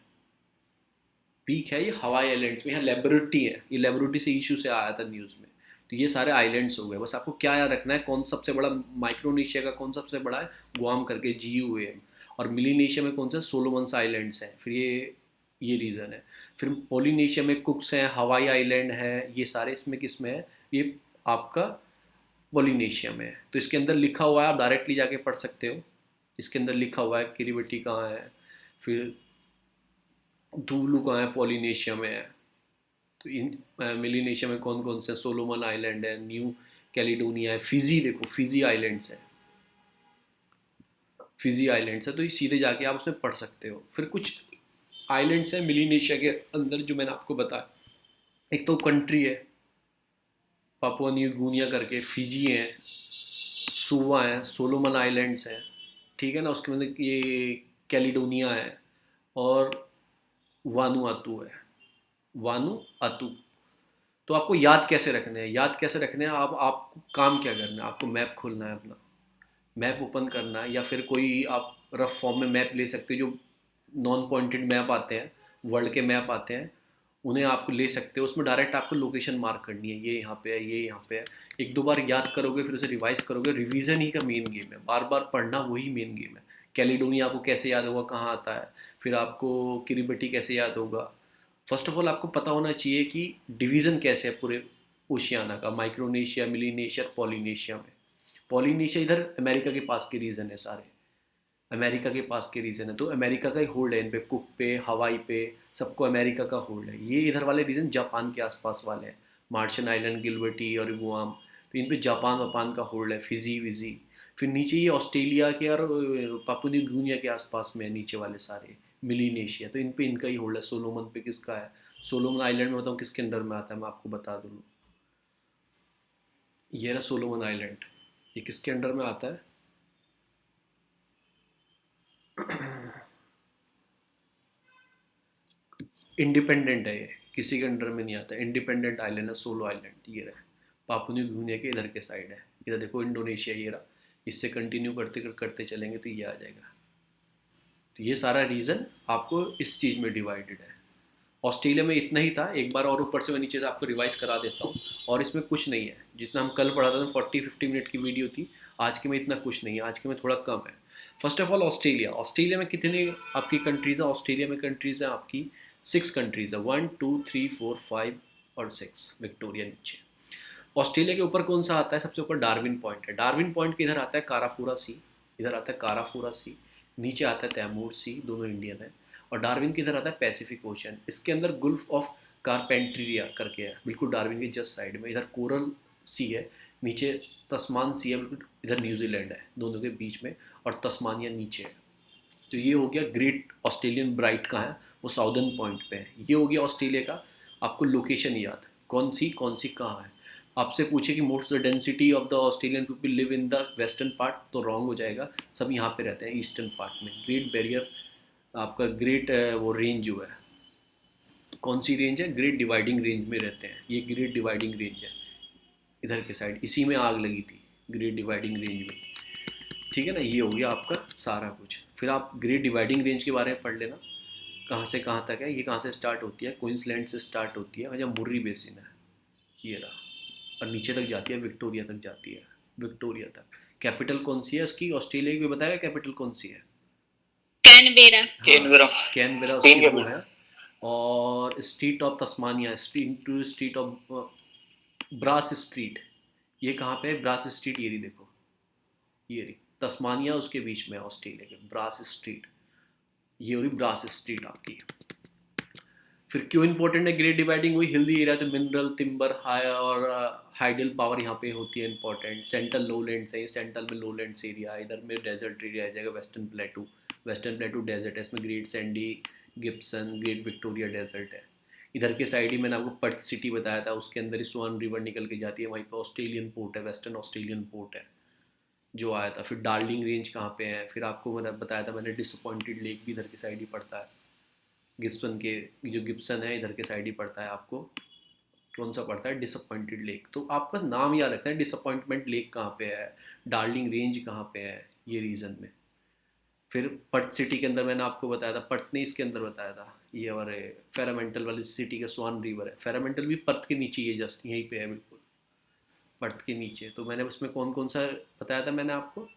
पीक है ये हवाई आइलैंड्स में, यहाँ लेबोरेटरी है, ये लेबोरेटरी से इशू से आया था न्यूज़ में। तो ये सारे आइलैंड्स हो गए, बस आपको क्या याद रखना है, कौन सबसे बड़ा, माइक्रोनेशिया का कौन सबसे बड़ा है, गुआम करके, GUAM। और मिलीनेशिया में कौन सा, सोलोमन्स आइलैंड्स हैं, फिर ये रीज़न है। फिर पोलिनेशिया में कुक्स हैं, हवाई आइलैंड है, ये सारे इसमें किस में है, ये आपका पोलिनेशिया में है। तो इसके अंदर लिखा हुआ है, आप डायरेक्टली जाके पढ़ सकते हो, इसके अंदर लिखा हुआ है किरीबटी कहाँ है, फिर तुवलू कहाँ है, पोलिनेशिया में है। तो इन मिलीनेशिया में कौन कौन से, सोलोमन आइलैंड है, न्यू कैलिडोनिया है, फिजी, देखो फिजी आइलैंड्स है, फिजी आइलैंड्स है, तो ये सीधे जाके आप उसमें पढ़ सकते हो। फिर कुछ आइलैंड्स हैं मिलीनेशिया के अंदर जो मैंने आपको बताया, एक तो कंट्री है पापुआ न्यू गिनिया करके, फिजी है, सुवा है, सोलोमन आइलैंड्स हैं, ठीक है ना, उसके मतलब ये कैलिडोनिया है, और वानुआतू है, वानु अतू। तो आपको याद कैसे रखने हैं, याद कैसे रखने हैं, आपको काम क्या करना है, आपको मैप खोलना है अपना, मैप ओपन करना है, या फिर कोई आप रफ फॉर्म में मैप ले सकते हो, जो नॉन पॉइंटेड मैप आते हैं, वर्ल्ड के मैप आते हैं, उन्हें आप ले सकते हो, उसमें डायरेक्ट आपको लोकेशन मार्क करनी है, ये यहाँ पे है, ये यहाँ पे है। एक दो बार याद करोगे, फिर उसे रिवाइज करोगे, रिवीजन ही का मेन गेम है, बार बार पढ़ना वही मेन गेम है। कैलिडोनिया आपको कैसे याद होगा, कहाँ आता है, फिर आपको किरिबटी कैसे याद होगा। फर्स्ट ऑफ ऑल आपको पता होना चाहिए कि डिवीज़न कैसे है पूरे ओशियाना का, माइक्रोनेशिया, मिलीनेशिया, पॉलिनेशिया में। पॉलिनेशिया इधर अमेरिका के पास के रीजन है सारे, अमेरिका के पास के रीजन है, तो अमेरिका का ही होल्ड है इन पे, कुक पे, हवाई पे, सबको अमेरिका का होल्ड है। ये इधर वाले रीजन जापान के आसपास वाले हैं, मार्शन आइलैंड, गिलबर्टी और गुआम, तो इन पे जापान वापान का होल्ड है, फिजी विजी। फिर नीचे ये ऑस्ट्रेलिया के और पापुआ न्यू गिनिया के आसपास में है नीचे वाले सारे, मिलीनेशिया, तो इन पे इनका ही होल्ड है। सोलोमन पे किसका है, सोलोमन आइलैंड में बताऊँ किसके अंडर में आता है, मैं आपको बता दूँ। ये रहा सोलोमन आइलैंड, ये किसके अंडर में आता है, इंडिपेंडेंट है ये, किसी के अंडर में नहीं आता, इंडिपेंडेंट आइलैंड है, सोलो आइलैंड। ये रहा पापुआ न्यू गिनिया के इधर के साइड है, इधर देखो इंडोनेशिया, ये रहा। इससे कंटिन्यू करते करते चलेंगे तो ये आ जाएगा। तो ये सारा रीज़न आपको इस चीज़ में डिवाइडेड है। ऑस्ट्रेलिया में इतना ही था, एक बार और ऊपर से मैं नीचे से आपको रिवाइज करा देता हूँ। और इसमें कुछ नहीं है, जितना हम कल पढ़ा था 40-50 मिनट की वीडियो थी, आज के में इतना कुछ नहीं है, आज के में थोड़ा कम है। First of all Australia, Australia में कितनी आपकी कंट्रीज़ है, ऑस्ट्रेलिया में कंट्रीज़ हैं आपकी 6 कंट्रीज़ है, 1 2 3 4 5 और 6, विक्टोरिया नीचे। ऑस्ट्रेलिया के ऊपर कौन सा आता है, सबसे ऊपर डार्विन पॉइंट है। डार्विन पॉइंट के इधर आता है काराफूरा सी, इधर आता है काराफूरा सी, नीचे आता है तैमूर सी, दोनों इंडियन है। और डार्विन के इधर आता है पैसिफिक ओशन, इसके अंदर गुल्फ ऑफ कारपेंट्रिया करके है, बिल्कुल डार्विन के जस्ट साइड में। इधर कोरल सी है, नीचे तस्मान सी है, बिल्कुल इधर न्यूजीलैंड है दोनों के बीच में, और तस्मानिया नीचे है। तो ये हो गया ग्रेट ऑस्ट्रेलियन ब्राइट कहाँ है, वो साउदर्न पॉइंट पे है। ये हो गया ऑस्ट्रेलिया का, आपको लोकेशन याद, कौन सी कहाँ है। आपसे पूछे कि most the density of the Australian people live in the western part, तो रॉन्ग हो जाएगा, सब यहाँ पे रहते हैं ईस्टर्न पार्ट में। ग्रेट बैरियर आपका ग्रेट वो रेंज जो है, कौन सी रेंज है, ग्रेट डिवाइडिंग रेंज में रहते हैं, ये ग्रेट डिवाइडिंग रेंज है इधर के साइड, इसी में आग लगी थी ग्रेट डिवाइडिंग रेंज में। ठीक है ना, ये हो गया आपका सारा कुछ। फिर आप ग्रेट डिवाइडिंग रेंज के बारे में पढ़ लेना, कहाँ से कहाँ तक है, ये कहाँ से स्टार्ट होती है, क्वींसलैंड से स्टार्ट होती है, और जहाँ मुर्री बेसिन है ये रहा, और नीचे तक जाती है, विक्टोरिया तक जाती है, विक्टोरिया तक। कैपिटल कौन सी है उसकी, ऑस्ट्रेलिया की बताया कैपिटल कौन सी है, कैनबेरा। कैनबेरा, कैनबेरा उसकी वो है। और Strait of Tasmania, Strait of Bass Strait, ये कहाँ पे है, ब्रास स्ट्रीट, ये रही देखो, ये रही तस्मानिया उसके बीच में ऑस्ट्रेलिया के, ब्रास स्ट्रीट, ये हो रही ब्रास स्ट्रीट आपकी। फिर क्यों इंपॉर्टेंट है ग्रेट डिवाइडिंग, वही हिल्दी एरिया, तो मिनरल टिम्बर हाई और हाइडल पावर यहाँ पे होती है इंपॉर्टेंट। सेंट्रल लोलैंड्स है, ये सेंट्रल में लोलैंड्स एरिया, इधर में डेजर्ट एरिया आ जाएगा, वेस्टर्न प्लेटू डेजर्ट है, इसमें Great Sandy Gibson, Great Victoria Desert है। इधर के साइड ही मैंने आपको पर्थ सिटी बताया था, उसके अंदर ही स्वान रिवर निकल के जाती है, वहीं पर ऑस्ट्रेलियन पोर्ट है, वेस्टर्न ऑस्ट्रेलियन पोर्ट है जो आया था। फिर डार्लिंग रेंज कहाँ पे है, फिर आपको मैंने बताया था मैंने, डिसअपॉइंटेड लेक भी इधर के साइड ही पड़ता है, गिब्सन के, जो गिब्सन है इधर के साइड ही पड़ता है। आपको कौन सा पड़ता है, डिसअपॉइंटेड लेक, तो आपका नाम याद रखना है, डिसअपॉइंटमेंट लेक कहाँ पे है, डार्लिंग रेंज कहाँ पे है, ये रीज़न में। फिर पर्थ सिटी के अंदर मैंने आपको बताया था, पर्थ ने इसके अंदर बताया था, ये हमारे फेरामेंटल वाली सिटी का स्वान रिवर है, फेरामेंटल भी पर्थ के नीचे ही है, जस्ट यहीं पे है बिल्कुल पर्थ के नीचे। तो मैंने उसमें कौन कौन सा बताया था मैंने आपको,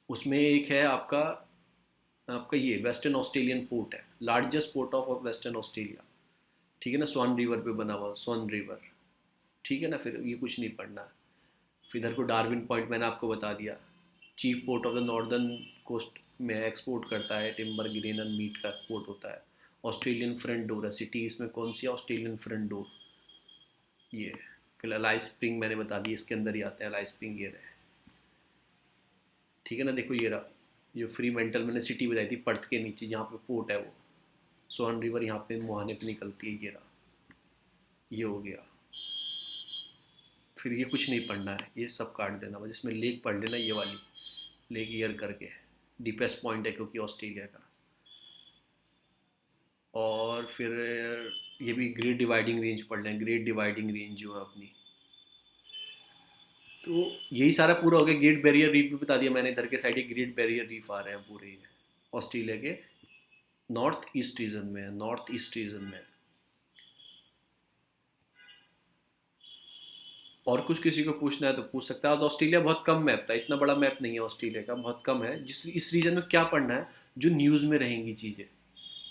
उसमें एक है आपका आपका ये वेस्टर्न ऑस्ट्रेलियन पोर्ट है, largest port of western Australia, ठीक है ना, स्वान रिवर पे बना हुआ स्वान रिवर, ठीक है ना। फिर ये कुछ नहीं पढ़ना। फिर इधर को डार्विन पॉइंट मैंने आपको बता दिया, chief port of the northern coast में एक्सपोर्ट करता है, टिम्बर ग्रेन एंड मीट का एक्सपोर्ट होता है। ऑस्ट्रेलियन फ्रंट डोर है, सिटी इसमें कौन सी है, ऑस्ट्रेलियन फ्रंट डोर ये। फिर अलाइस स्प्रिंग मैंने बता दी, इसके अंदर ही आते हैं अलाइस स्प्रिंग, ये रहे, ठीक है ना। देखो ये रहा, जो फ्री मेंटल मैंने सिटी बताई थी पर्थ के नीचे जहाँ पे पोर्ट है, वो स्वान रिवर यहाँ पे मुहाने पे निकलती है, ये रहा, ये हो गया। फिर ये कुछ नहीं पढ़ना है, ये सब काट देना, बस इसमें लेक पढ़ लेना, ये वाली लेक ईयर करके, डीपेस्ट पॉइंट है क्योंकि ऑस्ट्रेलिया का। और फिर ये भी ग्रेट डिवाइडिंग रेंज पढ़ लें, ग्रेट डिवाइडिंग रेंज जो है अपनी। तो यही सारा पूरा हो गया। ग्रेट बैरियर रीफ भी बता दिया मैंने, इधर के साइड ये ग्रेट बैरियर रीफ आ रहे हैं पूरे ऑस्ट्रेलिया के नॉर्थ ईस्ट रीजन में है, नॉर्थ ईस्ट रीजन में। और कुछ किसी को पूछना है तो पूछ सकता है। और ऑस्ट्रेलिया बहुत कम मैप था, इतना बड़ा मैप नहीं है ऑस्ट्रेलिया का, बहुत कम है। जिस इस रीजन में क्या पढ़ना है, जो न्यूज़ में रहेंगी चीज़ें,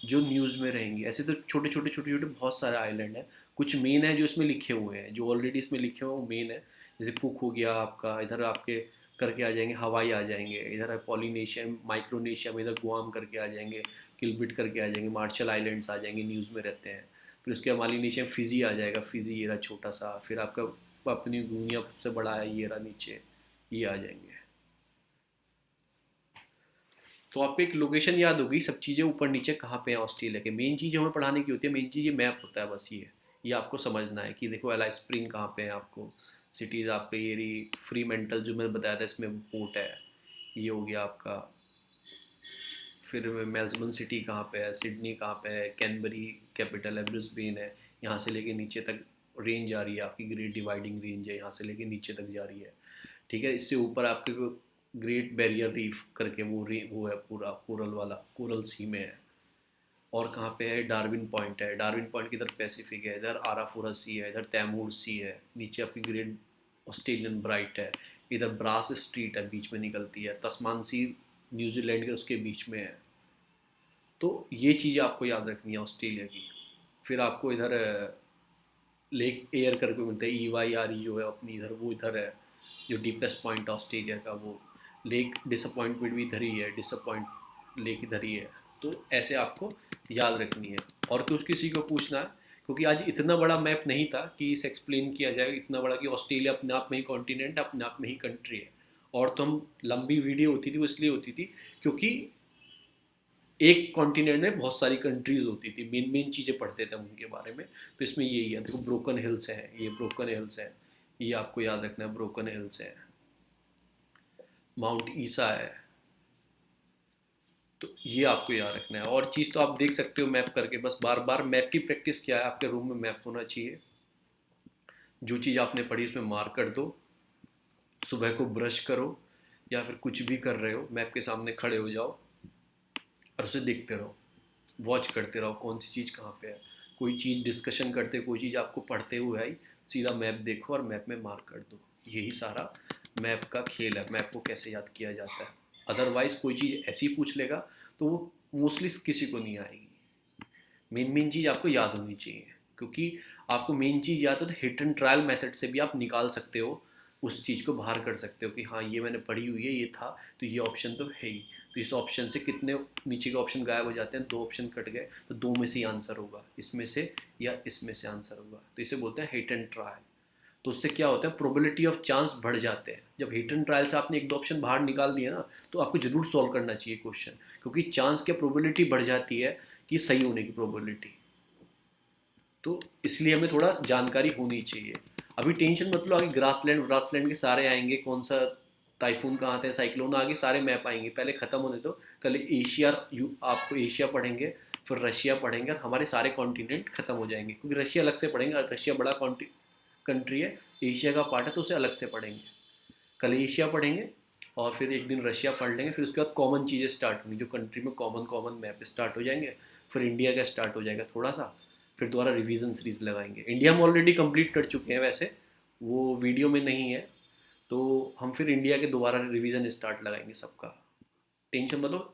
जो न्यूज़ में रहेंगी। ऐसे तो छोटे छोटे बहुत सारे आइलैंड हैं, कुछ मेन है जो इसमें लिखे हुए हैं, जो ऑलरेडी इसमें लिखे हुए वो मेन है। जैसे कुक हो गया आपका, इधर आपके करके आ जाएंगे, हवाई आ जाएंगे, इधर है पॉलिनेशिया, माइक्रोनेशिया में इधर गुआम करके आ जाएंगे, किलबिट करके आ जाएंगे, मार्शल आइलैंड्स आ जाएंगे, न्यूज़ में रहते हैं। फिर उसके बाद मालिनेशिया में फिजी आ जाएगा, फिजी ये रहा छोटा सा। फिर आपका अपनी दुनिया सबसे बड़ा है ये रहा नीचे, ये आ जाएंगे। तो आपको एक लोकेशन याद होगी, सब चीज़ें ऊपर नीचे कहाँ पे हैं ऑस्ट्रेलिया के। मेन चीज़ हमें पढ़ाने की होती है, मेन चीज़ ये मैप होता है बस। ये आपको समझना है कि देखो एलाइस स्प्रिंग कहाँ पे है, आपको सिटीज़ आपके ये रही। फ्री मेंटल जो मैंने बताया था इसमें पोर्ट है, ये हो गया आपका। फिर मेल्बर्न सिटी कहाँ पे है, सिडनी कहाँ पे है, कैनबरी कैपिटल है, ब्रिस्बेन है। यहाँ से लेके नीचे तक रेंज आ रही है आपकी, ग्रेट डिवाइडिंग रेंज है, यहाँ से लेके नीचे तक जा रही है। ठीक है, इससे ऊपर आपके ग्रेट बैरियर रीफ करके वो है पूरा कोरल वाला, कोरल सी में है। और कहाँ पे है, डार्विन पॉइंट है। डार्विन पॉइंट की इधर पैसिफिक है, इधर आराफोरा सी है, इधर तैमूर सी है, नीचे आपकी ग्रेट ऑस्ट्रेलियन ब्राइट है, इधर ब्रास स्ट्रीट है बीच में निकलती है, तस्मान सी न्यूजीलैंड के उसके बीच में है। तो ये चीज़ आपको याद रखनी है ऑस्ट्रेलिया की। फिर आपको इधर लेक एयर करके मिलता है, EYRE जो है अपनी इधर, वो इधर है जो डीपेस्ट पॉइंट ऑस्ट्रेलिया का। वो लेक डिसअपॉइंटमेंट भी इधर ही है, डिसअपॉइंट लेक इधर ही है। तो ऐसे आपको याद रखनी है। और कुछ किसी को पूछना है, क्योंकि आज इतना बड़ा मैप नहीं था कि इसे एक्सप्लेन किया जाए इतना बड़ा, कि ऑस्ट्रेलिया अपने आप में ही कॉन्टिनेंट, अपने आप में ही कंट्री है। और तो हम लंबी वीडियो होती थी वो इसलिए होती थी क्योंकि एक कॉन्टिनेंट में बहुत सारी कंट्रीज होती थी, मेन मेन चीज़ें पढ़ते थे हम उनके बारे में। तो इसमें यही है, देखो ब्रोकन हिल्स है, ये ब्रोकन हिल्स है, ये आपको याद रखना है, ब्रोकन हिल्स है। माउंट ईसा है, तो ये आपको याद रखना है। और चीज़ तो आप देख सकते हो मैप करके, बस बार बार मैप की प्रैक्टिस किया है, आपके रूम में मैप होना चाहिए। जो चीज़ आपने पढ़ी उसमें मार्क कर दो, सुबह को ब्रश करो या फिर कुछ भी कर रहे हो, मैप के सामने खड़े हो जाओ और उसे देखते रहो, वॉच करते रहो कौन सी चीज़ कहाँ पे है। कोई चीज़ डिस्कशन करते, कोई चीज़ आपको पढ़ते हुए आई, सीधा मैप देखो और मैप में मार्क कर दो। यही सारा मैप का खेल है, मैप को कैसे याद किया जाता है। अदरवाइज़ कोई चीज़ ऐसी पूछ लेगा तो वो मोस्टली किसी को नहीं आएगी। मेन मेन चीज़ आपको याद होनी चाहिए, क्योंकि आपको मेन चीज़ याद हो तो हिट एंड ट्रायल मेथड से भी आप निकाल सकते हो, उस चीज़ को बाहर कर सकते हो कि हाँ ये मैंने पढ़ी हुई है, ये था, तो ये ऑप्शन तो है ही। तो इस ऑप्शन से कितने नीचे के ऑप्शन गायब हो जाते हैं, 2 ऑप्शन कट गए, तो 2 में से ही आंसर होगा, इसमें से या इसमें से आंसर होगा। तो इसे बोलते हैं हिट एंड ट्रायल। तो उससे क्या होता है, प्रोबेबिलिटी ऑफ चांस बढ़ जाते हैं। जब हिट एंड ट्रायल से आपने 1-2 ऑप्शन बाहर निकाल दिए ना, तो आपको जरूर सॉल्व करना चाहिए क्वेश्चन, क्योंकि चांस की प्रोबेबिलिटी बढ़ जाती है कि सही होने की प्रोबेबिलिटी। तो इसलिए हमें थोड़ा जानकारी होनी चाहिए। अभी टेंशन मत लो, आगे ग्रासलैंड ग्रासलैंड के सारे आएंगे, कौन सा टाइफून कहाँ आते हैं, साइक्लोन आगे सारे मैप आएंगे, पहले ख़त्म होने दो। कल एशिया, आपको एशिया पढ़ेंगे, फिर रशिया पढ़ेंगे, और हमारे सारे कॉन्टिनेंट खत्म हो जाएंगे, क्योंकि रशिया अलग से पढ़ेंगे, रशिया बड़ा कंट्री है, एशिया का पार्ट है, तो उसे अलग से पढ़ेंगे। कल एशिया पढ़ेंगे और फिर एक दिन रशिया पढ़ लेंगे, फिर उसके बाद कॉमन चीज़ें स्टार्ट होंगी, जो कंट्री में कॉमन कॉमन मैप स्टार्ट हो जाएंगे। फिर इंडिया का स्टार्ट हो जाएगा थोड़ा सा, फिर दोबारा रिवीजन सीरीज लगाएंगे। इंडिया हम ऑलरेडी कंप्लीट कर चुके हैं वैसे, वो वीडियो में नहीं है, तो हम फिर इंडिया के दोबारा रिवीजन स्टार्ट लगाएंगे सबका। टेंशन मतलब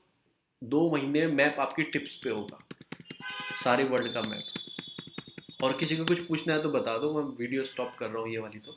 2 महीने में मैप आपकी टिप्स पे होगा, सारे वर्ल्ड का मैप। और किसी को कुछ पूछना है तो बता दो, मैं वीडियो स्टॉप कर रहा हूँ ये वाली तो।